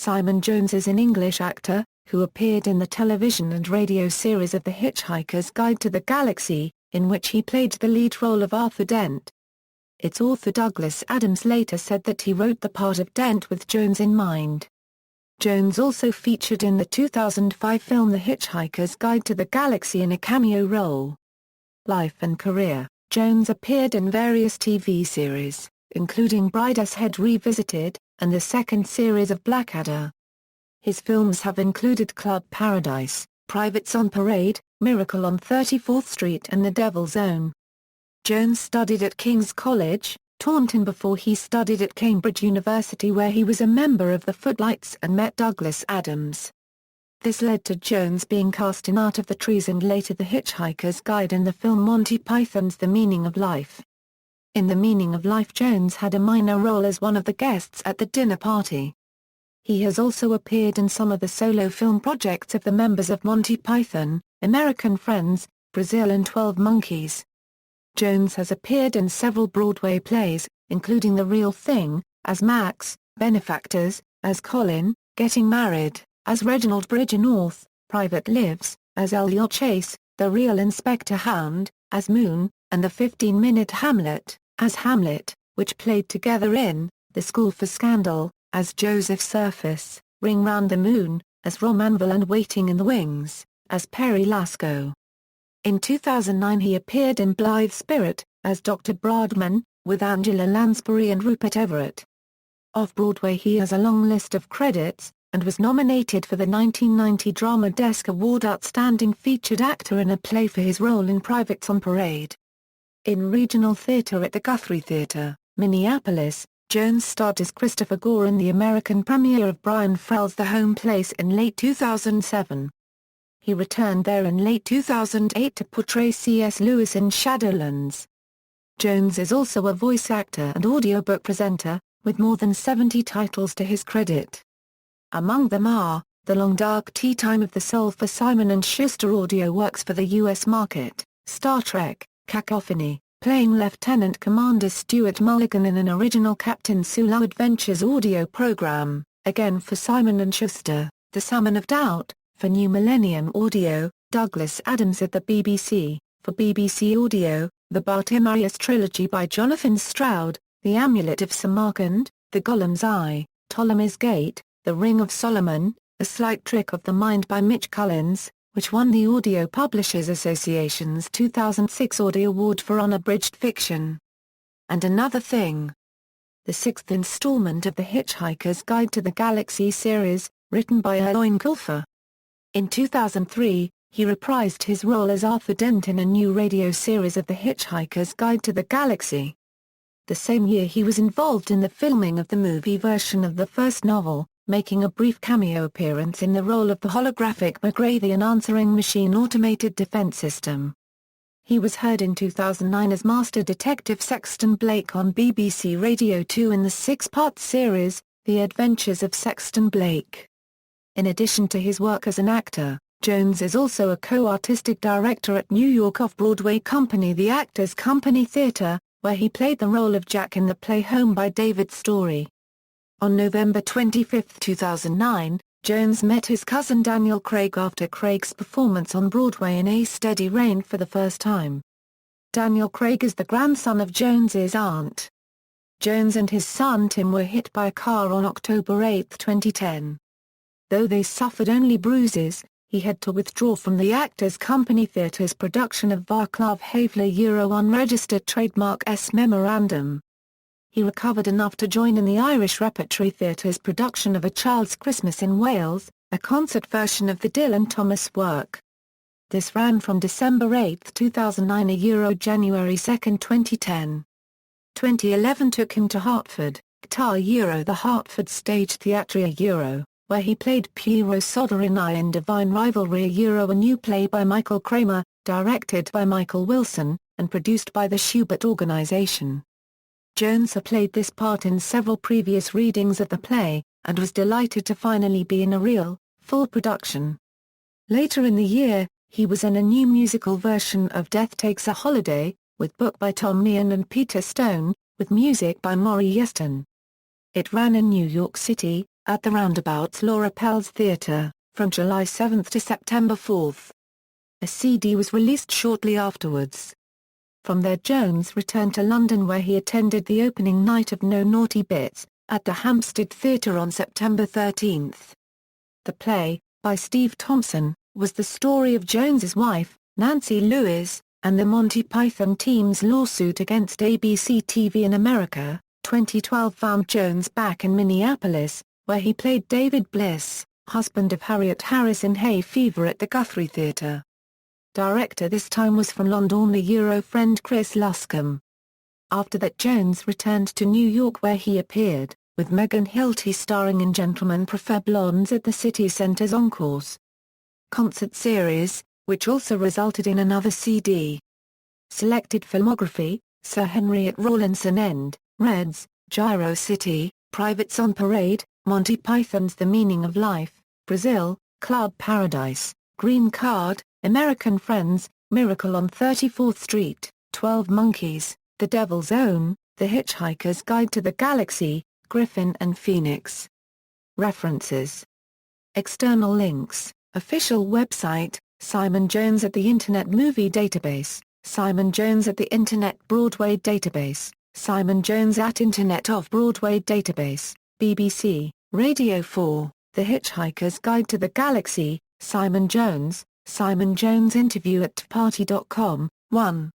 Simon Jones is an English actor, who appeared in the television and radio series of The Hitchhiker's Guide to the Galaxy, in which he played the lead role of Arthur Dent. Its author Douglas Adams later said that he wrote the part of Dent with Jones in mind. Jones also featured in the 2005 film The Hitchhiker's Guide to the Galaxy in a cameo role. Life and career. Jones appeared in various TV series, including Brideshead Revisited, and the second series of Blackadder. His films have included Club Paradise, Privates on Parade, Miracle on 34th Street and The Devil's Own. Jones studied at King's College, Taunton before he studied at Cambridge University where he was a member of the Footlights and met Douglas Adams. This led to Jones being cast in Out of the Trees and later The Hitchhiker's Guide in the film Monty Python's The Meaning of Life. In The Meaning of Life Jones had a minor role as one of the guests at the dinner party. He has also appeared in some of the solo film projects of the members of Monty Python, American Friends, Brazil and 12 Monkeys. Jones has appeared in several Broadway plays, including The Real Thing, as Max, Benefactors, as Colin, Getting Married, as Reginald Bridgenorth, Private Lives, as Elliot Chase, The Real Inspector Hound, as Moon, and The 15-Minute Hamlet, as Hamlet, which played together in The School for Scandal, as Joseph Surface, Ring Round the Moon, as Romanville and Waiting in the Wings, as Perry Lasco. In 2009 he appeared in Blithe Spirit, as Dr. Bradman, with Angela Lansbury and Rupert Everett. Off-Broadway he has a long list of credits, and was nominated for the 1990 Drama Desk Award Outstanding Featured Actor in a Play for his role in Privates on Parade. In regional theater at the Guthrie Theater, Minneapolis, Jones starred as Christopher Gore in the American premiere of Brian Farrell's The Home Place in late 2007. He returned there in late 2008 to portray C.S. Lewis in Shadowlands. Jones is also a voice actor and audiobook presenter, with more than 70 titles to his credit. Among them are, The Long Dark Tea Time of the Soul for Simon & Schuster audio works for the U.S. market, Star Trek, Cacophony, playing Lieutenant Commander Stuart Mulligan in an original Captain Sulu Adventures audio program, again for Simon & Schuster, The Salmon of Doubt, for New Millennium Audio, Douglas Adams at the BBC, for BBC Audio, The Bartimaeus Trilogy by Jonathan Stroud, The Amulet of Samarkand, The Golem's Eye, Ptolemy's Gate, The Ring of Solomon, A Slight Trick of the Mind by Mitch Collins, which won the Audio Publishers Association's 2006 Audio Award for Unabridged Fiction. And Another Thing. The sixth installment of The Hitchhiker's Guide to the Galaxy series, written by Eoin Colfer. In 2003, he reprised his role as Arthur Dent in a new radio series of The Hitchhiker's Guide to the Galaxy. The same year he was involved in the filming of the movie version of the first novel, making a brief cameo appearance in the role of the holographic McGravian answering machine automated defense system. He was heard in 2009 as Master Detective Sexton Blake on BBC Radio 2 in the six-part series, The Adventures of Sexton Blake. In addition to his work as an actor, Jones is also a co-artistic director at New York off-Broadway company The Actors Company Theatre, where he played the role of Jack in the play Home by David Story. On November 25, 2009, Jones met his cousin Daniel Craig after Craig's performance on Broadway in A Steady Rain for the first time. Daniel Craig is the grandson of Jones's aunt. Jones and his son Tim were hit by a car on October 8, 2010. Though they suffered only bruises, he had to withdraw from the Actors Company Theatre's production of Václav Havel's unregistered trademark S Memorandum. He recovered enough to join in the Irish Repertory Theatre's production of A Child's Christmas in Wales, a concert version of the Dylan Thomas work. This ran from December 8, 2009 to January 2, 2010. 2011 took him to Hartford, the Hartford Stage Theatre, where he played Piero Soderini in Divine Rivalry, a new play by Michael Kramer, directed by Michael Wilson, and produced by the Schubert Organization. Jones had played this part in several previous readings of the play, and was delighted to finally be in a real, full production. Later in the year, he was in a new musical version of Death Takes a Holiday, with book by Tom Meehan and Peter Stone, with music by Maury Yeston. It ran in New York City, at the Roundabout's Laura Pels Theatre, from July 7 to September 4. A CD was released shortly afterwards. From there Jones returned to London where he attended the opening night of No Naughty Bits, at the Hampstead Theatre on September 13. The play, by Steve Thompson, was the story of Jones's wife, Nancy Lewis, and the Monty Python team's lawsuit against ABC TV in America. 2012 found Jones back in Minneapolis, where he played David Bliss, husband of Harriet Harris in Hay Fever at the Guthrie Theatre. Director this time was from London the Euro friend Chris Luscombe. After that Jones returned to New York where he appeared, with Megan Hilty starring in Gentlemen Prefer Blondes at the City Centre's Encores concert series, which also resulted in another CD. Selected filmography: Sir Henry at Rawlinson End, Reds, Gyro City, Privates on Parade, Monty Python's The Meaning of Life, Brazil, Club Paradise, Green Card, American Friends, Miracle on 34th Street, 12 Monkeys, The Devil's Own, The Hitchhiker's Guide to the Galaxy, Griffin and Phoenix. References. External links: official website, Simon Jones at the Internet Movie Database, Simon Jones at the Internet Broadway Database, Simon Jones at Internet Off-Broadway Database, BBC, Radio 4, The Hitchhiker's Guide to the Galaxy, Simon Jones interview at tparty.com, 1.